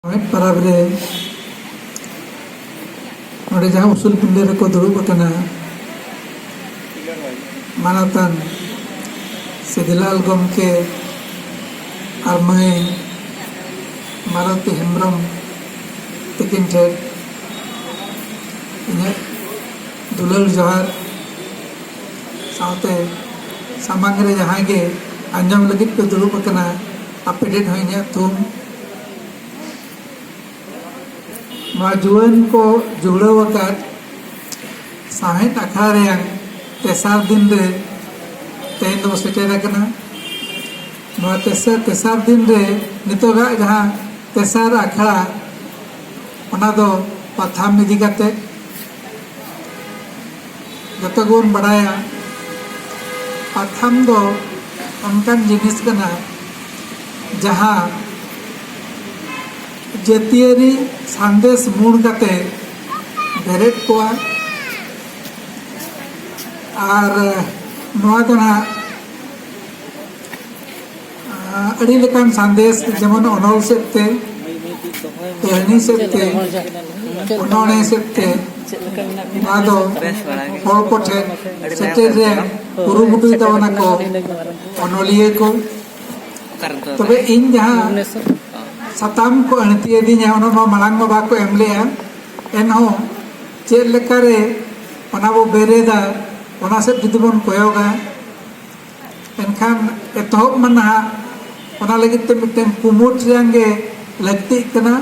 परब रे नोडे जहाँ उसूल पिंडे रे को दुरुब अकना मानतान सिद्धिलाल गमके और मैं मालती हेम्ब्रम तकिन ठेर इन्हें दुलाल जोहार साउते सामांग रे जहाँ के अंजम लगित पे दुरुब अकना अपडेट होइने तुम जुआन को जुड़ावकात साहित अखाड़ा रेंग तेसार दिन रे तेन दो सेटेर अकना तेसार दिन रे नितोगा जहाँ तेसार अखाड़ा ओना दो पाथाम इदी काते जतो गुन बड़ाया पाथाम दो अनकान जिनिस कना जहाँ जतियारी संदेश मूड काते बेरेट कोआ और नोआ दो ना अड़ी लेकान संदेश जेमन अनोल सेते कहनी सेते उन्होंने सेते मादो होल कोठे सेते रे कुरुमुटुई तवना को अनोलिये को तबे इन जहाँ सताम को अणती दीना मांग बाबा को एम लिया एनहो चेद लेकारे ओना बो बेरेदा ओना से जुदी बन कोयोगा एनखान एतहब मना ओना लगित ते मिटन कुमुट रेंगे लगती कना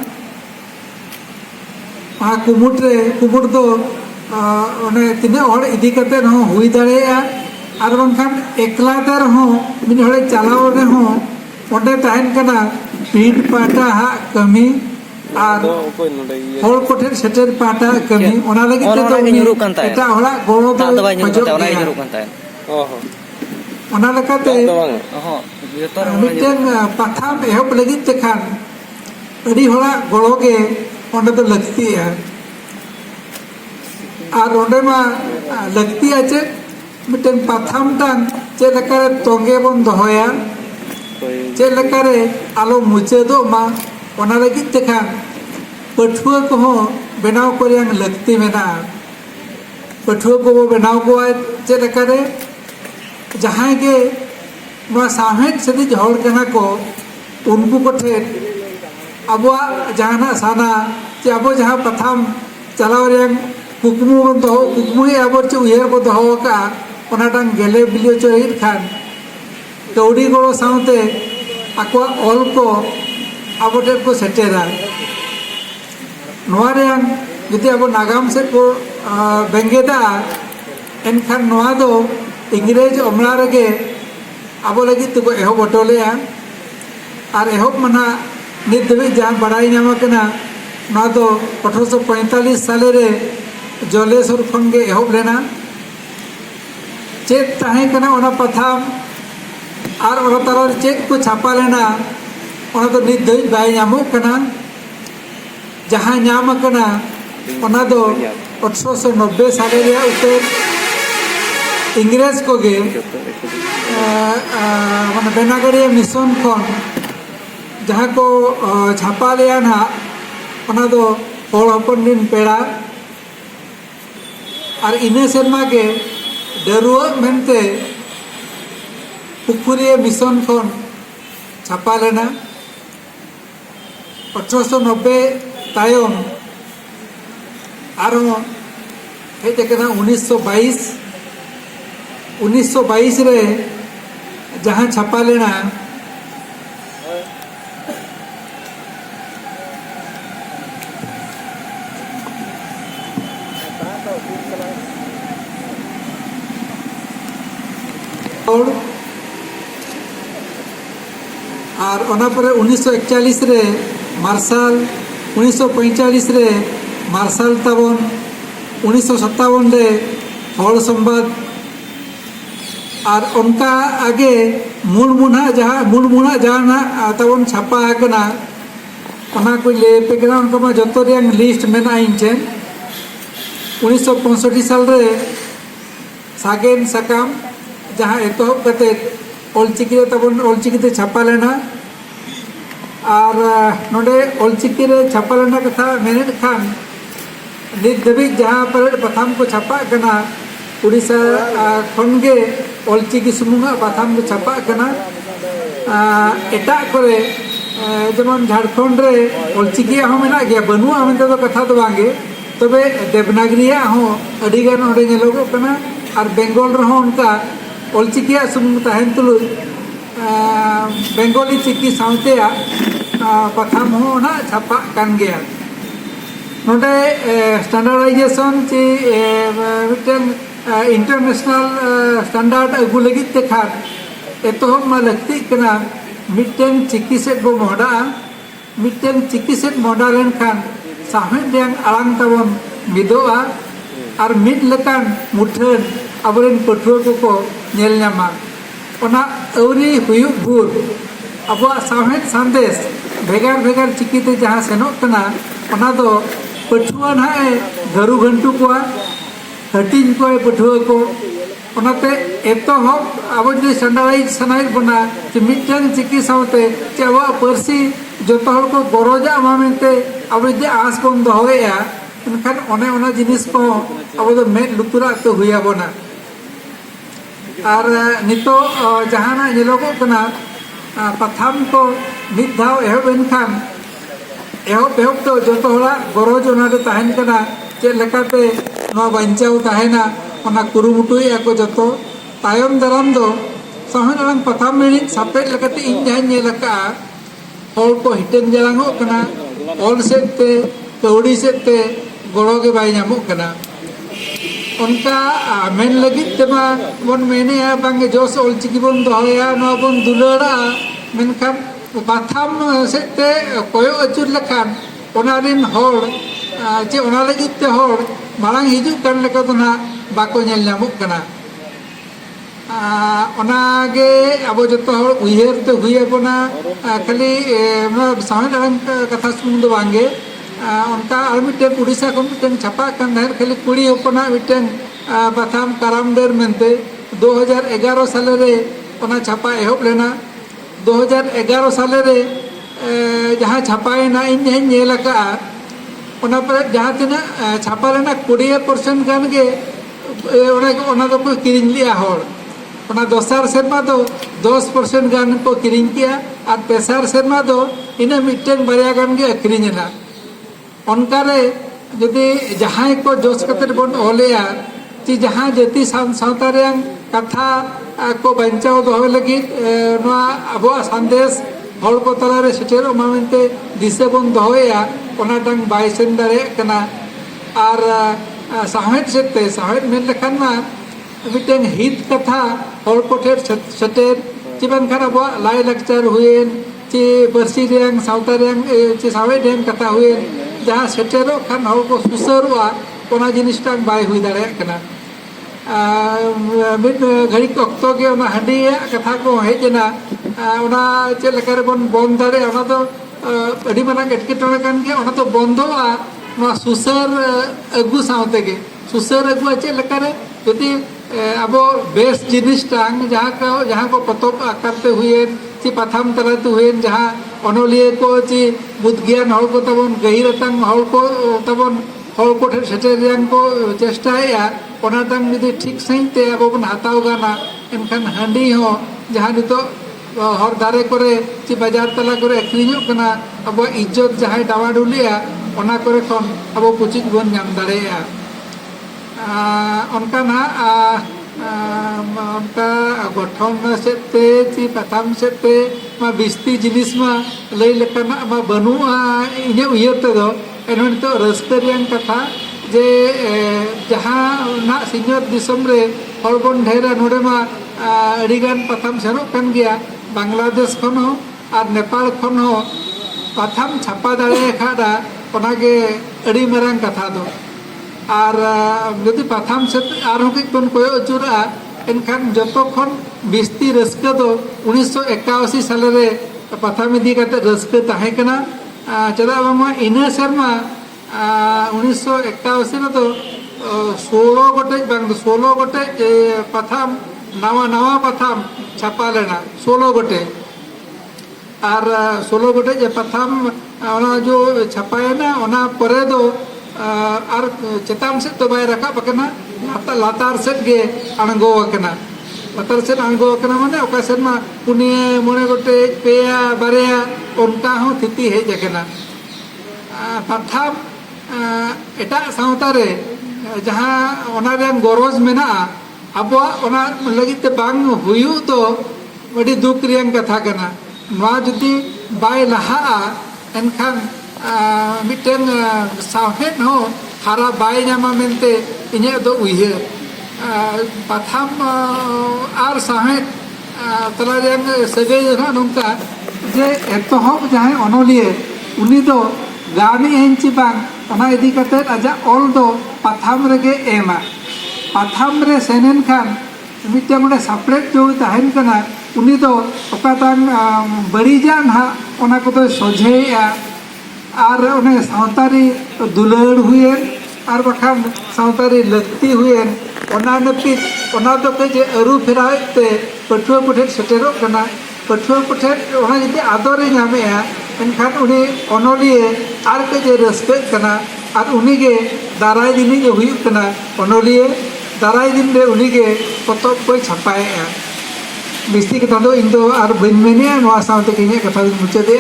आ कुमुट दो ओने तिने और इदी कते रहो हुई दाड़ेया आर बंखान एकला ते रहो मिन हळे चलाव रे हो ओंडे ताहेन कना पीठ पाटा हा कमी और होल कोठे सेटेर पाटा कमी ओना लगी ते तो एटा होला गोळो दो पजो ओना लकाते मिटन पाथाम एहब लगी ते खान अडी होला गोळो गे ओंडे तो लगती है और ओंडे मा लगती आचे मिटन पाथाम टान चे लकारे तोंगे बन दोहोया चे लकारे आलो मुचादो मा ओना लगी तेखान पठुआ को हो बनाव को रियांग लगती मेना पठुआ को वो बनाव को आए चे लकारे जहाँ के नोआ साहेब सदी जोड़ कना को उनको को ठे अबुआ जहाँ साना चे अबो जहाँ प्रथम चलाव रियांग कुकमु बन दो कुकमु ही अबो चे उयर को दो का ओना टांग गेले बिलियो चोहित खान कौड़ी गोड़ो साउते आको ऑल को आबोटे को सेटेरा नोआ रेंग जुदी आबो नागाम से को बेंगेदा एनखान नोआ दो इंग्रेज अमला रगे आबो लगी तो एहब अटोलेया और एहब मना नित दबी जहाँ बड़ाई नाम कना नोआ दो 1845 साले रे जलेश्वर खनगे एहब लेना चेक ताहे कना ओना पथाम और ओना तार चेक को छापा लेना ओना तो नित दबी बाय नामो कना जहाँ नाम कना ओना दो 1890 साले रे उतर इंग्रेज को गे माने बेनागढ़िया मिशन खन जहाँ को छापा लिया ना ओना दो होल हपन दिन पेड़ा और इने सेरमा के डरुआ मेनते पुकुरिया मिशन खन छापा लेना 1890 तायम आरो हेज कना 1922 रे जहाँ छापा लेना और ओना पर 1941 रे मार्शल 1945 रे मार्शल ताबन 1957 रे हल संवाद और उनका आगे मूलमुना जहाँ ताबन छापा आकना ओना को ले पेकना उनका मा जतो रियांग लिस्ट मेना इन ठेन 1965 साल रे सागेन सकाम जहाँ एतहब कते ऑलचिकी ताबन ऑलचिकी ते छापा लेना और नोडे ऑलचिकी रे छापा लेना कथा मेनेट खान नित दबिक जहाँ पर पथाम को छापा कना उड़ीसा खनगे ऑलचिकी सुमुंगा पथाम को छापा कना एटा करे जेमन झारखंड रे ऑलचिकी हो मेना गया बनुआ मेनते तो कथा तो बांगे तबे देवनागरिया हो अडिगान ओडे नेलोगो कना और बेंगल रहो उनका ऑलचिकी सुमुंग ताहेन तुलु बेंगली चिकी साउते पथाम हो ना छापा कान गया नोडे स्टैंडर्डाइजेशन ची मिटन इंटरनेशनल स्टैंडर्ड अगु लगित ते खान एतोहब मा लगती कना मिटन चिकी सेट बो मोडा मिटन चिकी सेट मोडा लेन खान साहेब yang alang tabon midoa ar mid lekan muthen aboren pathua ko nyel nyama ona auri huyuk bur abo साहेब संदेश भेगार भेगार चिकीते जहाँ सेनोक कना ओना दो पठुआ ना घरु घंटू को हटिंग को पठुआ को ओनाते एतो हम अब जो स्टैंडर्डाइज सनाइल बना कि मिटन चिकी सावते कि अब परसी जतो हर को गरजा मामेंते अब जे आस बन दोहया एनखान ओने ओना जिनिस को अब दो मेट लुतुरा तो हुया बना और नितो जहाना नेलोगो कना पथाम को मिद धाव एहब एनखान एहब तो जतो हला गरज ओनारे ताहेन कना चे लेकाते नो बंचाव ताहेना ओना कुरुमुटुया को जतो तायम दराम दो साहन अलांग पथाम मेनी सापेट लेकाते इन जहां नेलका हॉल को हिटेन जलांगो कना ऑल सेते कौड़ी सेते गड़ो के बाय नामो कना उनका मेन लगित तेमा बन मेने बांगे जोस ऑलचिकी बन दोहया नो बन दुलड़ा मेनखान पथाम सेते कोयो अचुर लखान ओनारिन होड़ जे ओना लगित ते होड़ मालांग हिजु कर लेका तो ना बाको नेल नामो कना ओनागे अब जतो होड़ उयहर ते हुई बना खाली साहेब अलांग कथा सुमुंग दो बांगे उनका और मिट्टन उड़ीसा को मिट्टन छापा कर खाली कुड़ी होपना मिट्टन पथाम कारामडेर मेनते 2011 साल रे ओना छापा एहब लेना 2011 साल रे जहाँ छापाएना इन जहाँ नेलका ओना पर जहाँ तना छापा लेना 20% गान के ओना दो को किरिंग लिया होड़ ओना दोसार सेरमा दो 10% गान को किरिंग किया और पेसार सेरमा दो इन्हें मिट्टन बारिया गान के अक्रिंजना उनकारे यदि जहाँ को जोश कतर बन ओलेया कि जहाँ जाति सावता रेंग कथा को बंचाव दो लगी नवा अबो संदेश हर को तला रे सेटेर मामेंते दिसे बन दोया ओना डांग बाय सेन दारे कना और साहेब सेते साहेब मेन लेखान मा मिटेन हित कथा हर को ठेर सेटेर चिबन खान अबो लाई लेक्चर हुएन ची बरसी रेंग सावता रेंग ची साहेब रेंग कथा हुएन जहाँ सेटेरो खान हर को सुसरुआ ओना जिनिसटांग बाय हुई दारे कना मिद घड़ी अक्तो के ओना हंडिया कथा को हेजना ओना चे लेकारे बन बंद दारे ओना तो अडी मानांग एटकेटोने कान के ओना तो बंदोआ नो सुसर अगु सावते के सुसर अगु चे लेकारे यदि अब बेस जिनिसटांग जहाँ को पतोब आकारते हुए ची पथाम तलाते हुए जहाँ अनलिये को ची बुद्धियान हर को तबन गहिरतांग हर को तबन हर को सेटेरियान को चेष्टाया ओनाटांग यदि ठीक सहीते अब बन हाताव गाना एनखान हांडी हो जहाँ नितो हर दारे करे ची बाजार तला करे अक्रिñो कना अब इज्जत जहाँ डावाडुलिया ओना करे खन अब कुचिक बन नाम दारेया उनका ना उनका गठन सेते ची पथाम सेते मा बिस्ती जिनिस मा लई लेकाना मा बनुआ इने उयते दो एनोन तो रस्करियान कथा जे जहाँ ना सिंगर दिसम रे हरबन ढेरा नोडे मा अडिगान पथाम सेनो कन गया बांग्लादेश खन हो और नेपाल खन हो पथाम छापा दाड़े खाड़ा ओनागे अड़ी मारांग कथा दो और यदि पथाम से बन कोयो अचुरा एनखान जतो खन बिस्ती रस्का दो 1981 साल रे पथाम इदी काते रस्का ताहे कना चदा बांगमा इना शर्मा 1981 में तो 16 गोटे बांग 16 गोटे पथाम नवा नवा पथाम छापा लेना 16 गोटे और 16 गोटे पथाम जो छापायना ओना परे दो और चेतान से तो बाय रखा बकना लातार से गे अणगो वकना लातार से अणगो वकना माने ओका सेमा पुनिया मोने गोटे पेया बारेया उनका हो तिथि हे जकना पथाम एटा सावता रे जहां ओना रेन गरज मेना अबो ओना लगित बांग हुयु तो बड़ी दुख रियंग कथा कना नवा जुदी बाय लहा एनखान मिटेन साहेब हो हारा बाय नामा मेनते इने दो उइहे पथाम आर साहेब तला रेन सगे ना नोंका जे एतोहब जहां अनोलिए उनी दो गामी एंची बांग ओना इदी कते आजा ऑल दो पथाम रेगे एमा पथाम रे सेनेन खान मिटे मोडे सेपरेट जो तहन कना उनी दो ओकातान बड़ीजा ना ओना को तो सोझेया और उन्हें सावतारी दुलड़ हुए और बखान सावतारी लगती हुए ओना नपित ओना तो के अरु फेराते पठुआ पुठेट सेटेरो कना पठुआ पुठेट ओना जदि आदरे नामेया एनखान उनी ओनोलिए आर के रस्के कना और उनी के दाराय दिन जो हुई कना ओनोलिए दाराय दिन रे उनी के पतब को छापाया बिस्ती कथा दो इन दो और बन मेने नवा सावते के कथा मुचादे